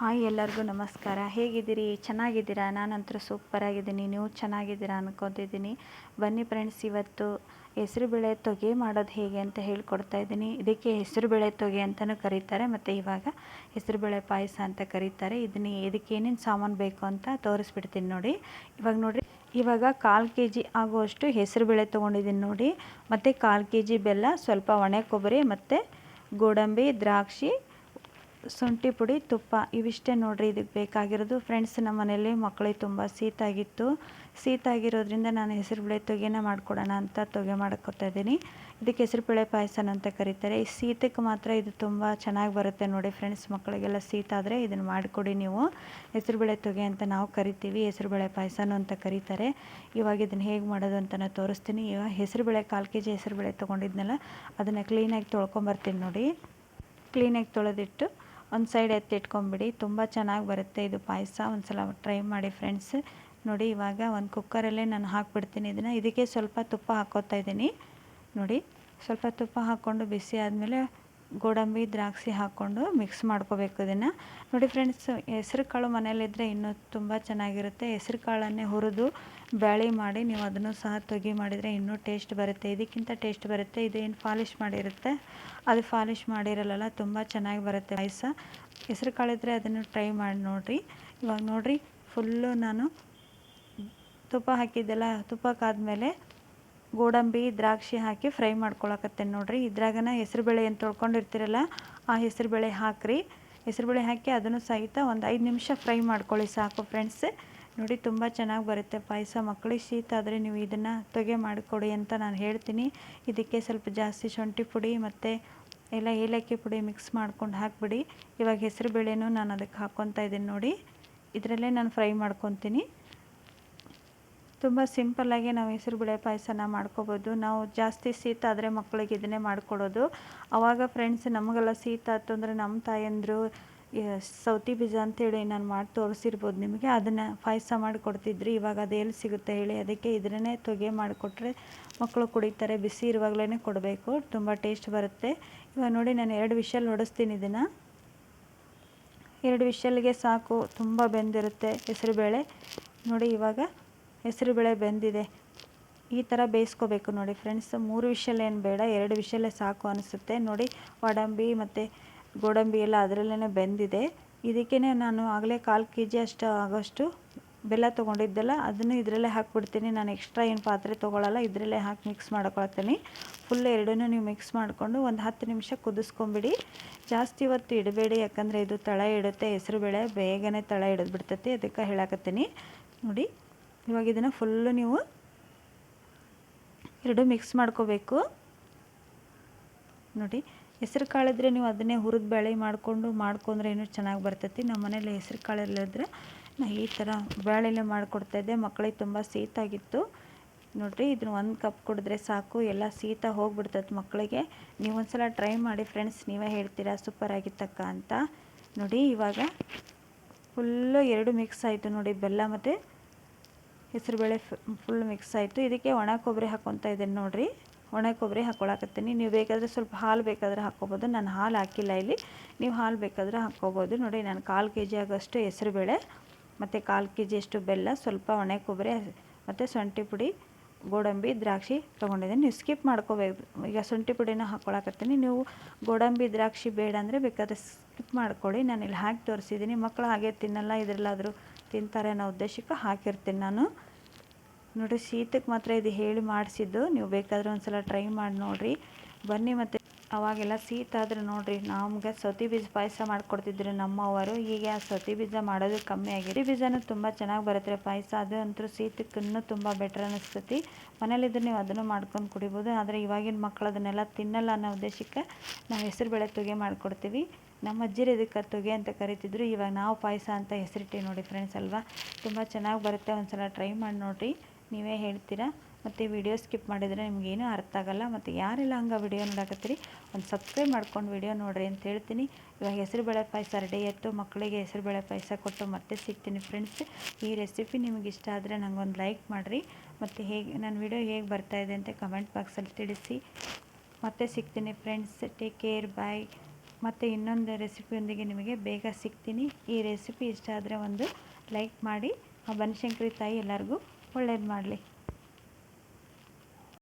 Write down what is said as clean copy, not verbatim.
Hi ಎಲ್ಲರಿಗೂ ನಮಸ್ಕಾರ. ಹೇಗಿದ್ದೀರಿ? ಚೆನ್ನಾಗಿದ್ದೀರಾ? ನಾನಂತೂ ಸೂಪರಾಗಿದ್ದೀನಿ. ನೀವು ಚೆನ್ನಾಗಿದ್ದೀರಾ ಅನ್ಕೋತಿದ್ದೀನಿ. ಬನ್ನಿ ಫ್ರೆಂಡ್ಸ್, ಇವತ್ತು ಹೆಸರುಬೇಳೆ ತೊಗೆ ಮಾಡೋದು ಹೇಗೆ ಅಂತ ಹೇಳ್ಕೊಡ್ತಾ ಇದ್ದೀನಿ. ಇದಕ್ಕೆ ಹೆಸರುಬೇಳೆ ತೊಗೆ ಅಂತಲೂ ಕರೀತಾರೆ, ಮತ್ತು ಇವಾಗ ಹೆಸರುಬೇಳೆ ಪಾಯಸ ಅಂತ ಕರೀತಾರೆ. ಇದಕ್ಕೆ ಏನೇನು ಸಾಮಾನು ಬೇಕು ಅಂತ ತೋರಿಸ್ಬಿಡ್ತೀನಿ ನೋಡಿ. ಇವಾಗ 1/4 kg ಆಗುವಷ್ಟು ಹೆಸರುಬೇಳೆ ತೊಗೊಂಡಿದ್ದೀನಿ ನೋಡಿ. ಮತ್ತು 1/4 kg ಬೆಲ್ಲ, ಸ್ವಲ್ಪ ಒಣ ಕೊಬ್ಬರಿ, ಮತ್ತು ಗೋಡಂಬಿ, ದ್ರಾಕ್ಷಿ, ಶುಂಠಿ ಪುಡಿ, ತುಪ್ಪ, ಇವಿಷ್ಟೇ ನೋಡಿರಿ ಇದಕ್ಕೆ ಬೇಕಾಗಿರೋದು. ಫ್ರೆಂಡ್ಸ್, ನಮ್ಮ ಮನೇಲಿ ಮಕ್ಕಳಿಗೆ ತುಂಬ ಶೀತ ಆಗಿರೋದ್ರಿಂದ ನಾನು ಹೆಸರುಬೇಳೆ ತೊಗೆನ ಮಾಡಿಕೊಡೋಣ ಅಂತ ತೊಗೆ ಮಾಡ್ಕೊತಾ ಇದ್ದೀನಿ. ಇದಕ್ಕೆ ಹೆಸರುಬೇಳೆ ಪಾಯಸನ ಅಂತ ಕರೀತಾರೆ. ಈ ಶೀತಕ್ಕೆ ಮಾತ್ರ ಇದು ತುಂಬ ಚೆನ್ನಾಗಿ ಬರುತ್ತೆ ನೋಡಿ ಫ್ರೆಂಡ್ಸ್. ಮಕ್ಕಳಿಗೆಲ್ಲ ಶೀತ ಆದರೆ ಇದನ್ನು ಮಾಡಿಕೊಡಿ ನೀವು. ಹೆಸರುಬೇಳೆ ತೊಗೆ ಅಂತ ನಾವು ಕರಿತೀವಿ, ಹೆಸರುಬೇಳೆ ಪಾಯಸನೂ ಅಂತ ಕರೀತಾರೆ. ಇವಾಗ ಇದನ್ನು ಹೇಗೆ ಮಾಡೋದು ಅಂತ ನಾನು ತೋರಿಸ್ತೀನಿ. ಇವಾಗ ಹೆಸರುಬೇಳೆ 1/4 kg ಹೆಸರುಬೇಳೆ ತೊಗೊಂಡಿದ್ನಲ್ಲ, ಅದನ್ನು ಕ್ಲೀನಾಗಿ ತೊಳ್ಕೊಂಬರ್ತೀನಿ ನೋಡಿ. ಕ್ಲೀನಾಗಿ ತೊಳೆದಿಟ್ಟು ಒಂದು ಸೈಡ್ ಎತ್ತಿಟ್ಕೊಂಬಿಡಿ. ತುಂಬ ಚೆನ್ನಾಗಿ ಬರುತ್ತೆ ಇದು ಪಾಯಸ. ಒಂದು ಸಲ ಟ್ರೈ ಮಾಡಿ ಫ್ರೆಂಡ್ಸ್. ನೋಡಿ, ಇವಾಗ ಒಂದು ಕುಕ್ಕರಲ್ಲೇ ನಾನು ಹಾಕ್ಬಿಡ್ತೀನಿ ಇದಕ್ಕೆ ಸ್ವಲ್ಪ ತುಪ್ಪ ಹಾಕ್ಕೋತಾ ಇದ್ದೀನಿ ನೋಡಿ. ಸ್ವಲ್ಪ ತುಪ್ಪ ಹಾಕ್ಕೊಂಡು ಬಿಸಿ ಆದಮೇಲೆ ಗೋಡಂಬಿ, ದ್ರಾಕ್ಷಿ ಹಾಕ್ಕೊಂಡು ಮಿಕ್ಸ್ ಮಾಡ್ಕೋಬೇಕು ಇದನ್ನು ನೋಡಿ ಫ್ರೆಂಡ್ಸ್. ಹೆಸ್ರು ಕಾಳು ಮನೇಲಿದ್ದರೆ ಇನ್ನೂ ತುಂಬ ಚೆನ್ನಾಗಿರುತ್ತೆ. ಹೆಸ್ರು ಕಾಳನ್ನೇ ಹುರಿದು ಬ್ಯಾಳಿ ಮಾಡಿ ನೀವು ಅದನ್ನು ಸಹ ತೊಗೆ ಮಾಡಿದರೆ ಇನ್ನೂ ಟೇಸ್ಟ್ ಬರುತ್ತೆ. ಇದಕ್ಕಿಂತ ಟೇಸ್ಟ್ ಬರುತ್ತೆ. ಇದೇನು ಪಾಲಿಷ್ ಮಾಡಿರುತ್ತೆ, ಅದು ಪಾಲಿಷ್ ಮಾಡಿರಲ್ಲ, ತುಂಬ ಚೆನ್ನಾಗಿ ಬರುತ್ತೆ ಪಾಯಸ. ಹೆಸ್ರು ಕಾಳಿದ್ರೆ ಅದನ್ನು ಟ್ರೈ ಮಾಡಿ ನೋಡಿರಿ. ಇವಾಗ ನೋಡಿರಿ, ಫುಲ್ಲು ನಾನು ತುಪ್ಪ ಹಾಕಿದ್ದೆಲ್ಲ, ತುಪ್ಪಕ್ಕಾದ್ಮೇಲೆ ಗೋಡಂಬಿ, ದ್ರಾಕ್ಷಿ ಹಾಕಿ ಫ್ರೈ ಮಾಡ್ಕೊಳಕತ್ತೇನೆ ನೋಡಿರಿ. ಇದ್ರಾಗನ ಹೆಸರುಬೇಳೆ ಏನು ತೊಳ್ಕೊಂಡಿರ್ತೀರಲ್ಲ, ಆ ಹೆಸರುಬೇಳೆ ಹಾಕಿರಿ. ಹೆಸರುಬೇಳೆ ಹಾಕಿ ಅದನ್ನು ಸಹಿತ ಒಂದು 5 ನಿಮಿಷ ಫ್ರೈ ಮಾಡ್ಕೊಳ್ಳಿ ಸಾಕು ಫ್ರೆಂಡ್ಸ್. ನೋಡಿ, ತುಂಬ ಚೆನ್ನಾಗಿ ಬರುತ್ತೆ ಪಾಯಸ. ಮಕ್ಕಳಿಗೆ ಶೀತ ಆದರೆ ನೀವು ಇದನ್ನು ತೊಗೆ ಮಾಡಿಕೊಡಿ ಅಂತ ನಾನು ಹೇಳ್ತೀನಿ. ಇದಕ್ಕೆ ಸ್ವಲ್ಪ ಜಾಸ್ತಿ ಶುಂಠಿ ಪುಡಿ ಮತ್ತು ಎಲ್ಲ ಏಲಕ್ಕಿ ಪುಡಿ ಮಿಕ್ಸ್ ಮಾಡ್ಕೊಂಡು ಹಾಕಿಬಿಡಿ. ಇವಾಗ ಹೆಸರುಬೇಳೆನೂ ನಾನು ಅದಕ್ಕೆ ಹಾಕ್ಕೊತಾ ಇದ್ದೀನಿ ನೋಡಿ. ಇದರಲ್ಲೇ ನಾನು ಫ್ರೈ ಮಾಡ್ಕೊತೀನಿ. ತುಂಬ ಸಿಂಪಲ್ಲಾಗಿ ನಾವು ಹೆಸರುಬೇಳೆ ಪಾಯಸನ ಮಾಡ್ಕೋಬೋದು. ನಾವು ಜಾಸ್ತಿ ಶೀತ ಆದರೆ ಮಕ್ಕಳಿಗೆ ಇದನ್ನೇ ಮಾಡಿಕೊಡೋದು. ಆವಾಗ ಫ್ರೆಂಡ್ಸ್, ನಮಗೆಲ್ಲ ಶೀತ ಆಯ್ತು ಅಂದರೆ ನಮ್ಮ ತಾಯಂದರು ಸೌತಿ ಬೀಜ ಅಂತೇಳಿ ನಾನು ಮಾಡಿ ತೋರಿಸಿರ್ಬೋದು ನಿಮಗೆ, ಅದನ್ನು ಪಾಯಸ ಮಾಡಿ ಕೊಡ್ತಿದ್ರು. ಇವಾಗ ಅದು ಎಲ್ಲಿ ಸಿಗುತ್ತೆ ಹೇಳಿ? ಅದಕ್ಕೆ ಇದನ್ನೇ ತೊಗೆ ಮಾಡಿಕೊಟ್ರೆ ಮಕ್ಕಳು ಕುಡಿತಾರೆ. ಬಿಸಿ ಇರುವಾಗಲೇ ಕೊಡಬೇಕು, ತುಂಬ ಟೇಸ್ಟ್ ಬರುತ್ತೆ. ಇವಾಗ ನೋಡಿ, ನಾನು 2 ವಿಷಲ್ ಹೊಡಿಸ್ತೀನಿ ಇದನ್ನು. 2 ವಿಷಲ್ಗೆ ಸಾಕು, ತುಂಬ ಬೆಂದಿರುತ್ತೆ ಹೆಸರುಬೇಳೆ ನೋಡಿ. ಇವಾಗ ಹೆಸರುಬೇಳೆ ಬೆಂದಿದೆ. ಈ ಥರ ಬೇಯಿಸ್ಕೋಬೇಕು ನೋಡಿ ಫ್ರೆಂಡ್ಸ್. 3 ವಿಷಲ್ ಏನು ಬೇಡ, 2 ವಿಷಲ್ಲೇ ಸಾಕು ಅನಿಸುತ್ತೆ ನೋಡಿ. ಗೋಡಂಬಿ ಮತ್ತು ಗೋಡಂಬಿ ಎಲ್ಲ ಅದರಲ್ಲೇ ಬೆಂದಿದೆ. ಇದಕ್ಕೇ ನಾನು ಆಗಲೇ 1/4 kg ಅಷ್ಟು ಆಗೋಷ್ಟು ಬೆಲ್ಲ ತೊಗೊಂಡಿದ್ದೆಲ್ಲ, ಅದನ್ನು ಇದರಲ್ಲೇ ಹಾಕ್ಬಿಡ್ತೀನಿ. ನಾನು ಎಕ್ಸ್ಟ್ರಾ ಏನು ಪಾತ್ರೆ ತೊಗೊಳ್ಳಲ್ಲ, ಇದರಲ್ಲೇ ಹಾಕಿ ಮಿಕ್ಸ್ ಮಾಡ್ಕೊಳ್ತೀನಿ. ಫುಲ್ ಎರಡನ್ನೂ ನೀವು ಮಿಕ್ಸ್ ಮಾಡಿಕೊಂಡು ಒಂದು 10 ನಿಮಿಷ ಕುದಿಸ್ಕೊಂಬಿಡಿ. ಜಾಸ್ತಿ ಹೊತ್ತು ಇಡಬೇಡಿ, ಯಾಕಂದರೆ ಇದು ತಳ ಇಡುತ್ತೆ. ಹೆಸರುಬೇಳೆ ಬೇಗನೆ ತಳ ಹಿಡಿದ್ಬಿಡ್ತೈತಿ, ಅದಕ್ಕೆ ಹೇಳಕತ್ತೀನಿ ನೋಡಿ. ಇವಾಗ ಇದನ್ನು ಫುಲ್ಲು ನೀವು ಎರಡು ಮಿಕ್ಸ್ ಮಾಡ್ಕೋಬೇಕು ನೋಡಿ. ಹೆಸ್ರು ಕಾಳಿದ್ರೆ ನೀವು ಅದನ್ನೇ ಹುರಿದು ಬೇಳೆ ಮಾಡ್ಕೊಂಡ್ರೆ ಇನ್ನೂ ಚೆನ್ನಾಗಿ ಬರ್ತೈತಿ. ನಮ್ಮ ಮನೇಲಿ ಹೆಸ್ರು ಕಾಳಿಲ್ಲದ್ರೆ ನಾನು ಈ ಥರ ಬೇಳೆಲೆ ಮಾಡಿಕೊಡ್ತಾಯಿದ್ದೆ. ಮಕ್ಕಳಿಗೆ ತುಂಬ ಶೀತ ಆಗಿತ್ತು ನೋಡಿರಿ. ಇದನ್ನು 1 ಕಪ್ ಕುಡಿದ್ರೆ ಸಾಕು, ಎಲ್ಲ ಶೀತ ಹೋಗ್ಬಿಡ್ತೈತೆ ಮಕ್ಕಳಿಗೆ. ನೀವು ಒಂದ್ಸಲ ಟ್ರೈ ಮಾಡಿ ಫ್ರೆಂಡ್ಸ್, ನೀವೇ ಹೇಳ್ತೀರಾ ಸೂಪರ್ ಆಗಿತ್ತಕ್ಕ ಅಂತ ನೋಡಿ. ಇವಾಗ ಫುಲ್ಲು 2 ಮಿಕ್ಸ್ ಆಯಿತು ನೋಡಿ, ಬೆಲ್ಲ ಮತ್ತು ಹೆಸರುಬೇಳೆ ಫುಲ್ ಮಿಕ್ಸ್ ಆಯಿತು. ಇದಕ್ಕೆ ಒಣ ಕೊಬ್ಬರಿ ಹಾಕ್ಕೊತಾ ಇದ್ದೀನಿ ನೋಡಿರಿ. ಒಣ ಕೊಬ್ಬರಿ ಹಾಕ್ಕೊಳಕತ್ತೀನಿ. ನೀವು ಬೇಕಾದರೆ ಸ್ವಲ್ಪ ಹಾಲು ಬೇಕಾದರೆ ಹಾಕ್ಕೊಬೋದು. ನಾನು ಹಾಲು ಹಾಕಿಲ್ಲ ಇಲ್ಲಿ, ನೀವು ಹಾಲು ಬೇಕಾದರೆ ಹಾಕ್ಕೊಬೋದು ನೋಡಿ. ನಾನು 1/4 kg ಆಗೋಷ್ಟು ಹೆಸರುಬೇಳೆ ಮತ್ತು 1/4 kg ಅಷ್ಟು ಬೆಲ್ಲ, ಸ್ವಲ್ಪ ಒಣ ಕೊಬ್ಬರಿ ಮತ್ತು ಶುಂಠಿ ಪುಡಿ, ಗೋಡಂಬಿ, ದ್ರಾಕ್ಷಿ ತೊಗೊಂಡಿದ್ದೀನಿ. ನೀವು ಸ್ಕಿಪ್ ಮಾಡ್ಕೋಬೇಕು. ಈಗ ಶುಂಠಿ ಪುಡಿನ ಹಾಕ್ಕೊಳಕತ್ತೀನಿ. ನೀವು ಗೋಡಂಬಿ, ದ್ರಾಕ್ಷಿ ಬೇಡ ಅಂದರೆ ಬೇಕಾದರೆ ಸ್ಕಿಪ್ ಮಾಡ್ಕೊಳ್ಳಿ. ನಾನು ಇಲ್ಲಿ ಹಾಕಿ ತೋರಿಸಿದ್ದೀನಿ. ಮಕ್ಕಳು ಹಾಗೆ ತಿನ್ನಲ್ಲ, ಇದರಲ್ಲಾದರೂ ತಿಂತಾರೆ ಅನ್ನೋ ಉದ್ದೇಶಕ್ಕೆ ಹಾಕಿರ್ತೀನಿ ನಾನು ನೋಡಿ. ಶೀತಕ್ಕೆ ಮಾತ್ರ ಇದು ಹೇಳಿ ಮಾಡಿಸಿದ್ದು. ನೀವು ಬೇಕಾದರೆ ಒಂದು ಸಲ ಟ್ರೈ ಮಾಡಿ ನೋಡಿರಿ. ಬನ್ನಿ. ಮತ್ತು ಅವಾಗೆಲ್ಲ ಶೀತ ಆದರೆ ನೋಡಿರಿ, ನಮ್ಗೆ ಸೌತಿ ಬೀಜ ಪಾಯಸ ಮಾಡಿಕೊಡ್ತಿದ್ರು ನಮ್ಮವರು. ಈಗ ಸೌತಿ ಬೀಜ ಮಾಡೋದು ಕಮ್ಮಿ ಆಗಿದೆ. ಬೀಜನೂ ತುಂಬ ಚೆನ್ನಾಗಿ ಬರುತ್ತೆ ಪಾಯಸ. ಅದು ಅಂತೂ ಶೀತಕ್ಕೆ ಇನ್ನೂ ತುಂಬ ಬೆಟ್ರ್ ಅನ್ನಿಸ್ತೈತಿ. ಮನೇಲಿದ್ರೆ ನೀವು ಅದನ್ನು ಮಾಡ್ಕೊಂಡು ಕುಡಿಬೋದು. ಆದರೆ ಇವಾಗಿನ ಮಕ್ಕಳು ಅದನ್ನೆಲ್ಲ ತಿನ್ನಲ್ಲ ಅನ್ನೋ ಉದ್ದೇಶಕ್ಕೆ ನಾವು ಹೆಸರುಬೇಳೆ ತೊಗೆ ಮಾಡಿಕೊಡ್ತೀವಿ. ನಮ್ಮ ಅಜ್ಜಿರು ಇದಕ್ಕೆ ತೊಗೆ ಅಂತ ಕರಿತಿದ್ರು. ಇವಾಗ ನಾವು ಪಾಯಸ ಅಂತ ಹೆಸರಿಟ್ಟಿವಿ ನೋಡಿ ಫ್ರೆಂಡ್ಸ್ ಅಲ್ವಾ. ತುಂಬ ಚೆನ್ನಾಗಿ ಬರುತ್ತೆ. ಒಂದು ಸಲ ಟ್ರೈ ಮಾಡಿ ನೋಡಿರಿ, ನೀವೇ ಹೇಳ್ತೀರಾ. ಮತ್ತು ವಿಡಿಯೋ ಸ್ಕಿಪ್ ಮಾಡಿದರೆ ನಿಮಗೇನು ಅರ್ಥ ಆಗಲ್ಲ. ಮತ್ತು ಯಾರೆಲ್ಲ ಹಂಗೆ ವಿಡಿಯೋ ನೋಡಕತ್ತೀರಿ, ಒಂದು ಸಬ್ಸ್ಕ್ರೈಬ್ ಮಾಡ್ಕೊಂಡು ವಿಡಿಯೋ ನೋಡಿರಿ ಅಂತ ಹೇಳ್ತೀನಿ. ಇವಾಗ ಹೆಸರುಬೇಳೆ ಪಾಯಸ ರೆಡಿ ಆಯಿತು. ಮಕ್ಕಳಿಗೆ ಹೆಸರುಬೇಳೆ ಪಾಯಸ ಕೊಟ್ಟು ಮತ್ತೆ ಸಿಗ್ತೀನಿ ಫ್ರೆಂಡ್ಸ್. ಈ ರೆಸಿಪಿ ನಿಮಗೆ ಇಷ್ಟ ಆದರೆ ನನಗೊಂದು ಲೈಕ್ ಮಾಡಿರಿ. ಮತ್ತು ನನ್ನ ವಿಡಿಯೋ ಹೇಗೆ ಬರ್ತಾಯಿದೆ ಅಂತ ಕಮೆಂಟ್ ಬಾಕ್ಸಲ್ಲಿ ತಿಳಿಸಿ. ಮತ್ತೆ ಸಿಗ್ತೀನಿ ಫ್ರೆಂಡ್ಸ್. ಟೇಕ್ ಕೇರ್, ಬಾಯ್. ಮತ್ತು ಇನ್ನೊಂದು ರೆಸಿಪಿಯೊಂದಿಗೆ ನಿಮಗೆ ಬೇಗ ಸಿಗ್ತೀನಿ. ಈ ರೆಸಿಪಿ ಇಷ್ಟ ಆದರೆ ಒಂದು ಲೈಕ್ ಮಾಡಿ. ಆ ಬನಶಂಕರಿ ತಾಯಿ ಎಲ್ಲರಿಗೂ ಒಳ್ಳೇದು ಮಾಡಲಿ.